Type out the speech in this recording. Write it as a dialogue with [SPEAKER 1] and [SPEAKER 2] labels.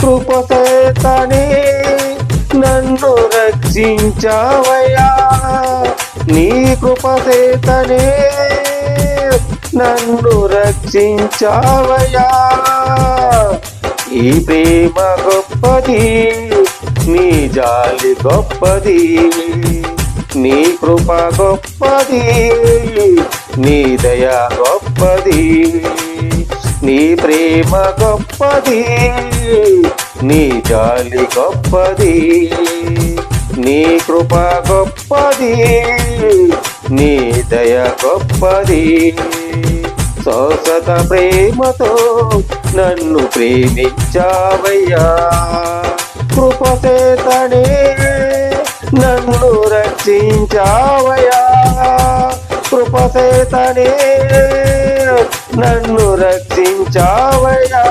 [SPEAKER 1] కృపచేతనే నన్ను రక్షించావయ్యా, నీ కృపచేతనే నన్ను రక్షించావయ్యా. ఈ ప్రేమ గొప్పది, నీ జాలి గొప్పది, నీ కృప గొప్పది, నీ దయ గొప్పది. నీ ప్రేమ గొప్పది, నీ జాలి గొప్పది, నీ కృప గొప్పది, నీ దయ గొప్పది. శాశ్వత ప్రేమతో నన్ను ప్రేమించావయ్యా, కృపచేతనే నన్ను రక్షించావయ్యా, కృపచేతనే నన్ను రక్షించావయ్యా.